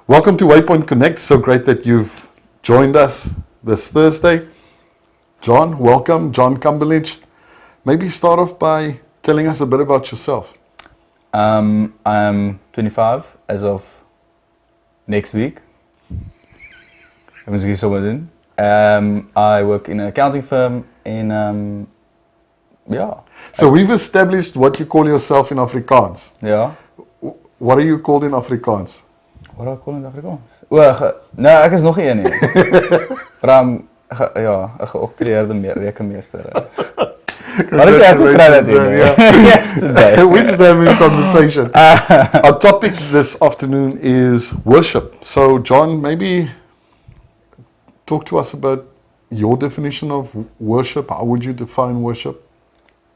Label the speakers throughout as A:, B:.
A: Welcome to Waypoint Connect. So great that you've joined us this Thursday. John, welcome. John Cumberlege. Maybe start off by telling us a bit about yourself.
B: I'm 25 as of next week. I work in an accounting firm in,
A: So we've established what you call yourself in Afrikaans.
B: Ja.
A: What are you called in Afrikaans?
B: Wat do I call in Afrikaans? Nee, ek is nog een nie. Maar I'm 'n geoktroeëerde rekenmeester. Why did you have to throw that in? Yesterday.
A: We're just having a conversation. Our topic this afternoon is worship. So John, maybe talk to us about your definition of worship. How would you define worship?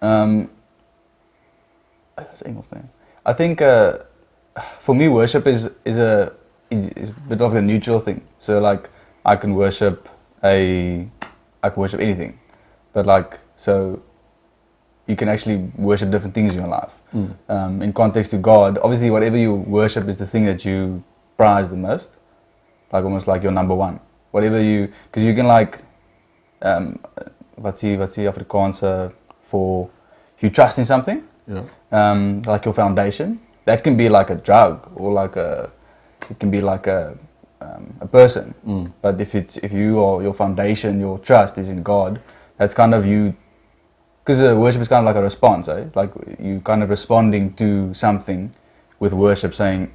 B: That's Engels thing. I think for me, worship is a bit of a neutral thing. So like I can worship anything, but like so you can actually worship different things in your life. In context to God, obviously whatever you worship is the thing that you prize the most, like almost like your number one. Whatever because you can like what's the Afrikaanse for if you trust in something, like your foundation. That can be like a drug or it can be like a person. But if your foundation, your trust is in God, that's kind of you. Because worship is kind of like a response, eh? Like you kind of responding to something with worship, saying,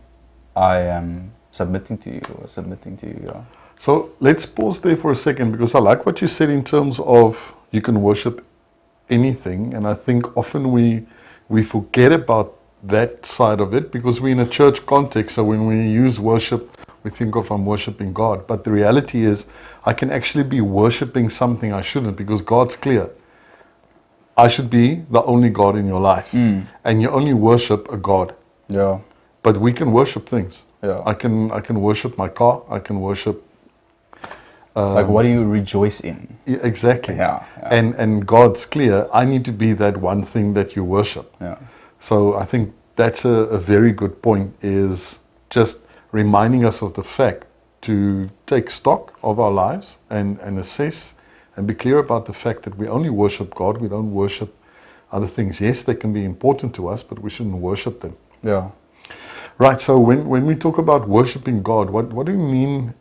B: "I am submitting to you," or submitting to you. Yeah.
A: So let's pause there for a second, because I like what you said in terms of you can worship anything, and I think often we forget about that side of it because we're in a church context. So when we use worship, we think of I'm worshiping God, but the reality is I can actually be worshiping something I shouldn't, because God's clear. I should be the only God in your life, and you only worship a God.
B: Yeah.
A: But we can worship things.
B: Yeah.
A: I can worship my car. I can worship.
B: Like what do you rejoice in?
A: Exactly.
B: Yeah.
A: And God's clear. I need to be that one thing that you worship.
B: Yeah.
A: So I think that's a very good point, is just reminding us of the fact to take stock of our lives and assess and be clear about the fact that we only worship God. We don't worship other things. Yes, they can be important to us, but we shouldn't worship them.
B: Yeah.
A: Right, so when we talk about worshiping God, what do you mean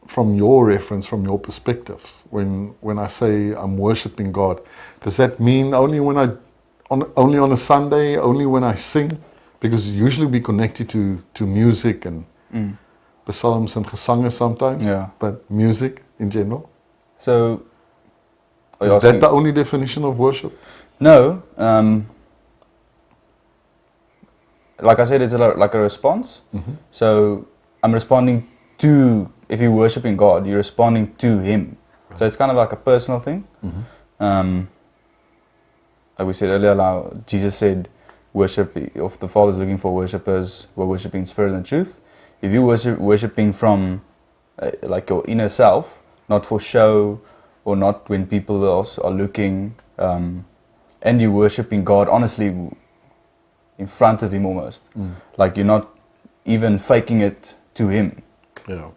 A: from your reference, from your perspective, when I say I'm worshiping God? Does that mean only only on a Sunday, only when I sing? Because usually we connect it to music and the psalms and gesangen sometimes, but music in general.
B: So
A: is that the only definition of worship?
B: No. Like I said, it's like a response. So I'm responding to, if you're worshiping God, you're responding to Him. Right. So it's kind of like a personal thing. Like we said earlier, Jesus said, worship, if the Father's looking for worshippers who are worshiping in spirit and truth. If you're worshiping from like your inner self, not for show or not when people else are looking, and you're worshiping God honestly in front of Him almost, like you're not even faking it to Him.
A: Yeah.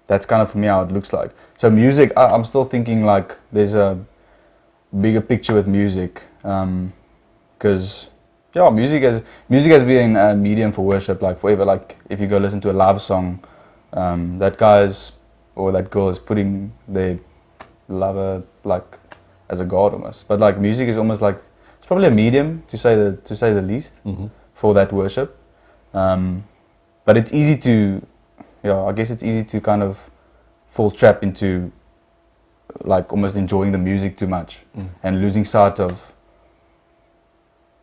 B: That's kind of for me how it looks like. So music, I'm still thinking like there's a bigger picture with music, because music has been a medium for worship like forever. Like if you go listen to a love song, that guy's or that girl is putting their lover like as a god almost. But like music is almost like it's probably a medium to say the least for that worship. But it's easy to, I guess it's easy to kind of fall trap into like almost enjoying the music too much and losing sight of,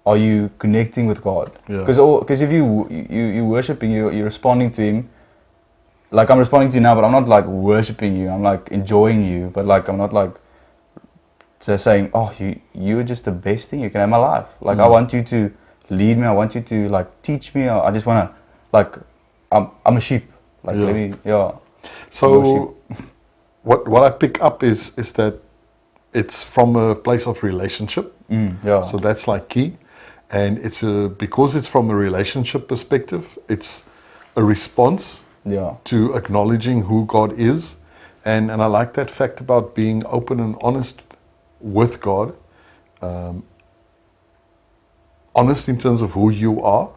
B: are you connecting with God? Because if you're worshiping, you're responding to Him. Like I'm responding to you now, but I'm not like worshiping you. I'm like enjoying you, but like I'm not like saying, oh, you're just the best thing you can have in my life. Like I want you to lead me. I want you to like teach me. I just want to like I'm a sheep. Like maybe
A: So what I pick up is that it's from a place of relationship. So that's like key, and it's because it's from a relationship perspective. It's a response
B: Yeah.
A: to acknowledging who God is. And I like that fact about being open and honest with God. Honest in terms of who you are,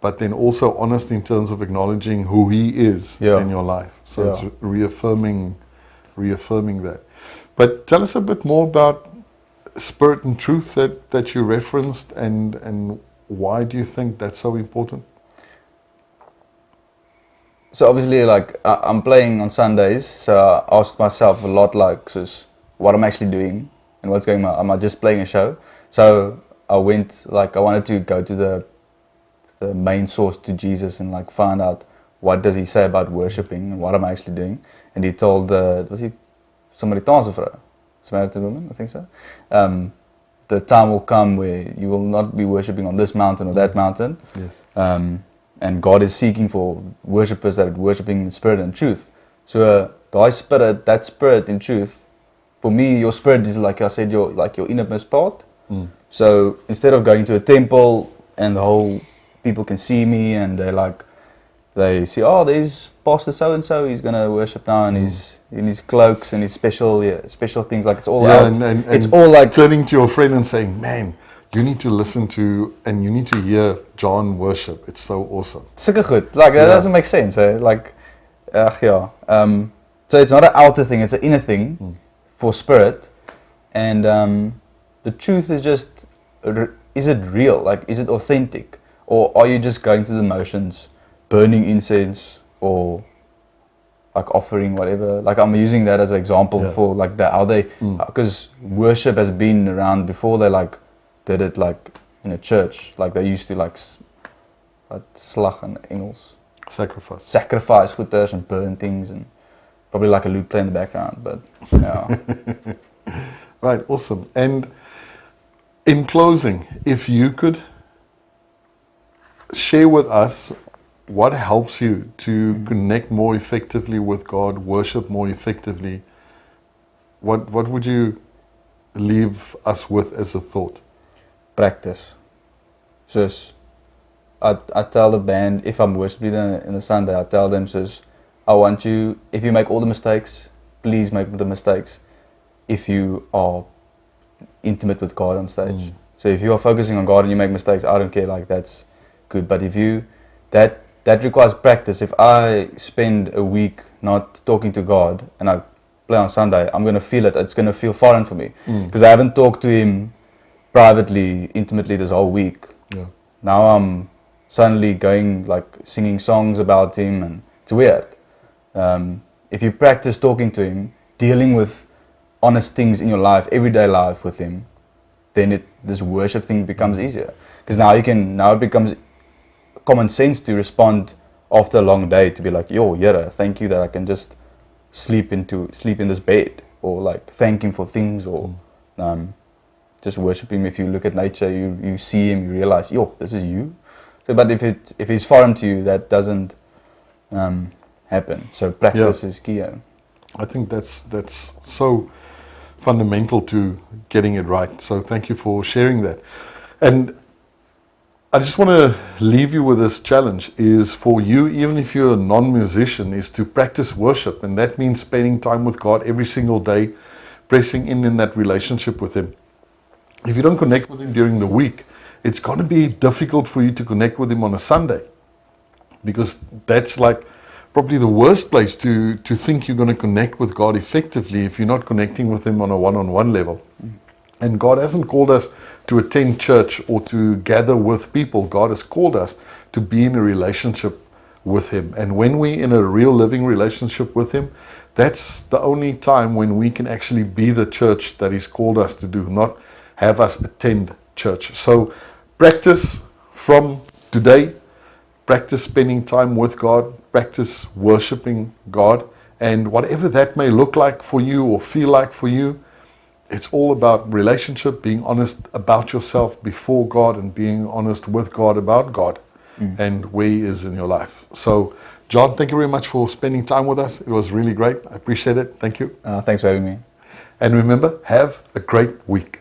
A: but then also honest in terms of acknowledging who He is
B: Yeah.
A: in your life. So
B: Yeah.
A: it's reaffirming that. But tell us a bit more about spirit and truth that you referenced, and why do you think that's so important?
B: So obviously, like I'm playing on Sundays, so I asked myself a lot, like, so what I'm actually doing and what's going on. Am I just playing a show? So I wanted to go to the main source, to Jesus, and like find out what does He say about worshiping and what am I actually doing. And He told Samaritanse vrou, Samaritan woman, I think so. The time will come where you will not be worshiping on this mountain or that mountain.
A: Yes.
B: And God is seeking for worshippers that are worshipping in spirit and truth. So that spirit in truth, for me, your spirit is like I said, your innermost part. So instead of going to a temple and the whole people can see me and they see, oh, there's Pastor so and so, he's gonna worship now, and he's in his cloaks and his special things, like it's all out.
A: And
B: it's all like
A: turning to your friend and saying, man, you need to listen to and you need to hear John worship. It's so awesome.
B: Super good. Like that doesn't make sense. Eh? So it's not an outer thing; it's an inner thing for spirit. And the truth is just, is it real? Like, is it authentic, or are you just going through the motions, burning incense, or like offering whatever? Like I'm using that as an example for like how they, because worship has been around before. They like did it like in a church, like they used to like slag in Engels. Sacrifice goeders and burn things, and probably like a lute play in the background, but yeah.
A: Right, awesome. And in closing, if you could share with us what helps you to connect more effectively with God, worship more effectively, what would you leave us with as a thought?
B: Practice. Sus, I tell the band, if I'm worshiping in the Sunday, I tell them, sus, I want you, if you make all the mistakes, please make the mistakes if you are intimate with God on stage. So if you are focusing on God and you make mistakes, I don't care, like that's good. But if you, that requires practice. If I spend a week not talking to God and I play on Sunday, I'm going to feel it. It's going to feel foreign for me because I haven't talked to Him privately, intimately this whole week.
A: Yeah.
B: Now I'm suddenly going like singing songs about Him, and it's weird. If you practice talking to Him, dealing with honest things in your life, everyday life with Him, then this worship thing becomes easier. Because now it becomes common sense to respond after a long day, to be like, yo, Yera, thank you that I can just sleep in this bed, or like thank Him for things, or just worship Him. If you look at nature, you see Him, you realize, yo, this is you. So, but if He's foreign to you, that doesn't happen. So practice is key.
A: I think that's so fundamental to getting it right. So thank you for sharing that. And I just want to leave you with this challenge, is for you, even if you're a non-musician, is to practice worship. And that means spending time with God every single day, pressing in that relationship with Him. If you don't connect with Him during the week, it's going to be difficult for you to connect with Him on a Sunday, because that's like probably the worst place to think you're going to connect with God effectively if you're not connecting with Him on a one-on-one level. And God hasn't called us to attend church or to gather with people. God has called us to be in a relationship with Him. And when we're in a real living relationship with Him, that's the only time when we can actually be the church that He's called us to do, not have us attend church. So practice from today. Practice spending time with God. Practice worshiping God. And whatever that may look like for you or feel like for you, it's all about relationship, being honest about yourself before God, and being honest with God about God and where He is in your life. So, John, thank you very much for spending time with us. It was really great. I appreciate it. Thank you.
B: Thanks for having me.
A: And remember, have a great week.